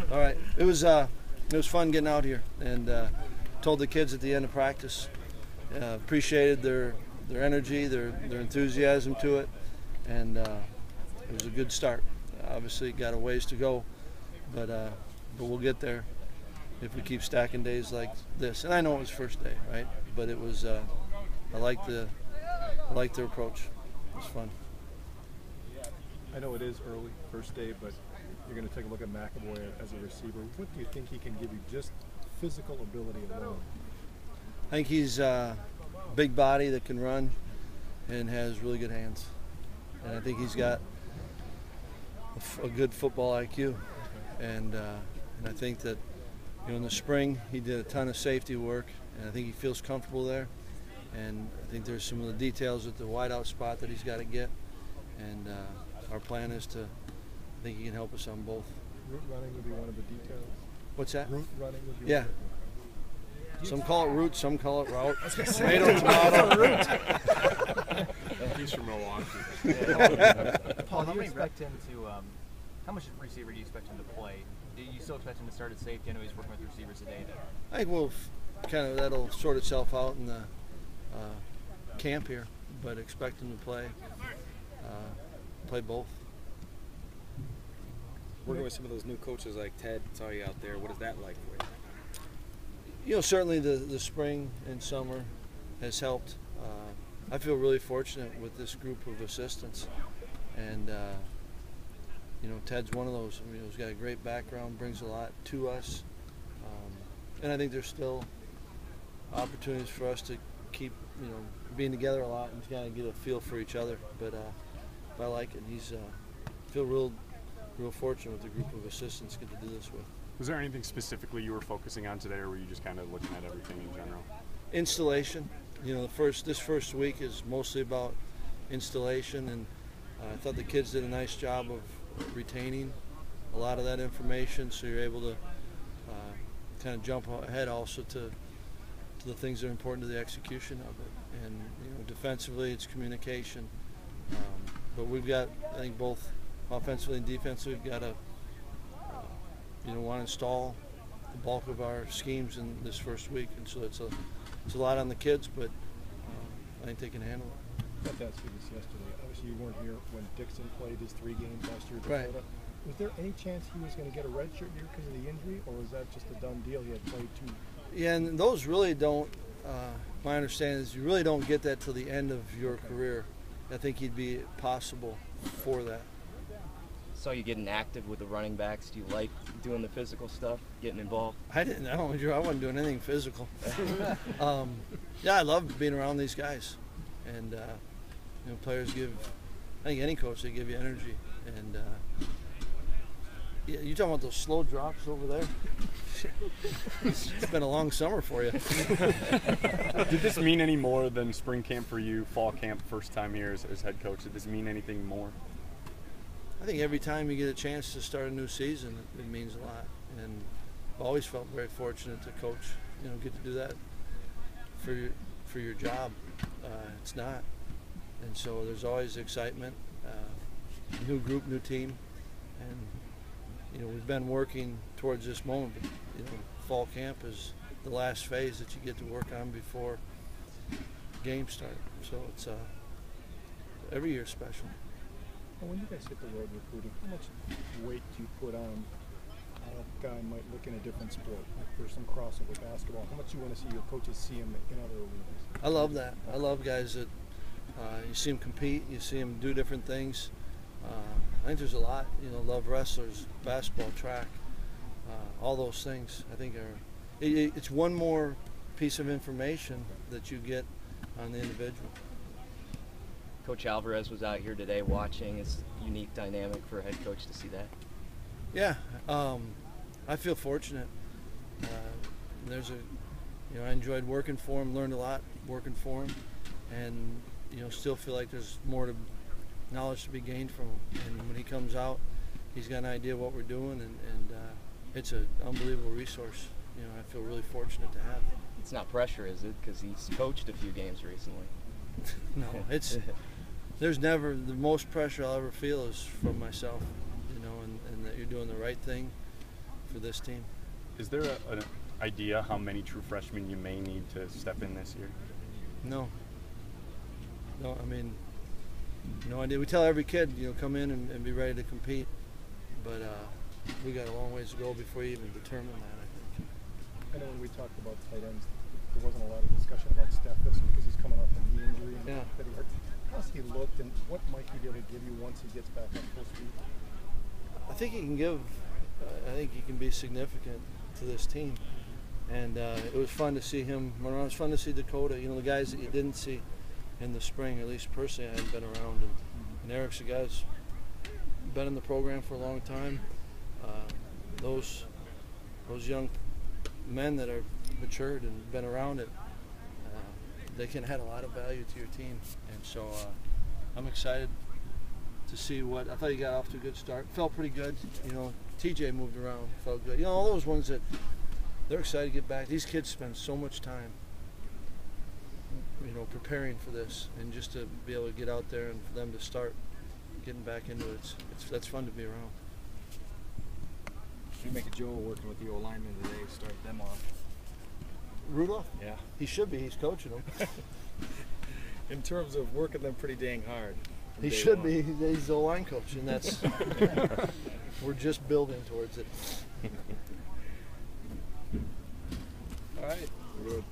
All right. It was fun getting out here, and told the kids at the end of practice, appreciated their energy, their enthusiasm to it, and it was a good start. Obviously, got a ways to go, but we'll get there if we keep stacking days like this. And I know it was first day, right? But it was I liked their approach. It was fun. I know it is early, first day, but you're going to take a look at McAvoy as a receiver. What do you think he can give you, just physical ability alone? I think he's a big body that can run and has really good hands. And I think he's got a good football IQ. And I think that, in the spring he did a ton of safety work, and I think he feels comfortable there. And I think there's some of the details at the wideout spot that he's got to get. And our plan is to, I think he can help us on both. Route running would be one of the details. What's that? Route running would be yeah. Some call it route, some call it route. Tomato, tomato. He's from Milwaukee. Paul, how much receiver do you expect him to play? Do you still expect him to start at safety? I know he's working with receivers today. I think that'll sort itself out in the camp here, but expect him to play both. Working with some of those new coaches like Ted, saw you out there. What is that like for you? Certainly the spring and summer has helped. I feel really fortunate with this group of assistants, and Ted's one of those. He's got a great background, brings a lot to us, and I think there's still opportunities for us to keep being together a lot and kind of get a feel for each other. But I like it. Feel real fortunate with the group of assistants get to do this with. Was there anything specifically you were focusing on today, or were you just kind of looking at everything in general? Installation. This first week is mostly about installation, and I thought the kids did a nice job of retaining a lot of that information, so you're able to kind of jump ahead also to the things that are important to the execution of it. And defensively, it's communication. But we've got, I think, both offensively and defensively, we've got to want to install the bulk of our schemes in this first week, and so it's a lot on the kids, but I think they can handle it. I got to ask you this yesterday. Obviously, you weren't here when Dixon played his 3 games last year. Right. Was there any chance he was going to get a redshirt year because of the injury, or was that just a done deal? He had played 2. Yeah, and those really don't. My understanding is you really don't get that till the end of your career. I think he'd be possible for that. Saw you getting active with the running backs. Do you like doing the physical stuff, getting involved? I wasn't doing anything physical. Yeah, I love being around these guys, and players give. I think any coach, they give you energy, and you talking about those slow drops over there? It's been a long summer for you. Did this mean any more than spring camp for you, fall camp, first time here as head coach? Did this mean anything more? I think every time you get a chance to start a new season, it means a lot. And I've always felt very fortunate to coach, get to do that for your job. It's not. And so there's always excitement, new group, new team. And, we've been working towards this moment, but, fall camp is the last phase that you get to work on before games start. So it's every year special. When you guys hit the road recruiting, how much weight do you put on how a guy might look in a different sport? Like there's some crossover basketball. How much you want to see your coaches see him in other arenas? I love that. I love guys that you see them compete, you see them do different things. I think there's a lot. Love wrestlers, basketball, track, all those things. I think it's one more piece of information that you get on the individual. Coach Alvarez was out here today watching. It's a unique dynamic for a head coach to see that. Yeah, I feel fortunate. I enjoyed working for him, learned a lot working for him, and still feel like there's more knowledge to be gained from him. And when he comes out, he's got an idea of what we're doing, and it's an unbelievable resource. I feel really fortunate to have. It's not pressure, is it? Because he's coached a few games recently. No, there's never, the most pressure I'll ever feel is from myself, and that you're doing the right thing for this team. Is there an idea how many true freshmen you may need to step in this year? No, I mean, no idea. We tell every kid, come in and be ready to compete, but we got a long ways to go before you even determine that, I think. I know when we talked about tight ends, there wasn't a lot of discussion about Steffes because he's coming off a knee injury. And Yeah. that he hurt. How's he looked, and what might he be able to give you once he gets back on full speed? I think he can give. I think he can be significant to this team, and it was fun to see him run around. It was fun to see Dakota. The guys that you didn't see in the spring, at least personally, I hadn't been around. And Eric's a guy who's been in the program for a long time. Those young men that are matured and been around it, they can add a lot of value to your team. And so I'm excited to see what. I thought he got off to a good start. Felt pretty good. TJ moved around, felt good. All those ones that they're excited to get back. These kids spend so much time, preparing for this, and just to be able to get out there and for them to start getting back into it, that's fun to be around. You make a Joe working with the O linemen today, start them off. Rudolph? Yeah. He should be. He's coaching them. In terms of working them pretty dang hard. He should be. He's the line coach, and that's we're just building towards it. All right. Good.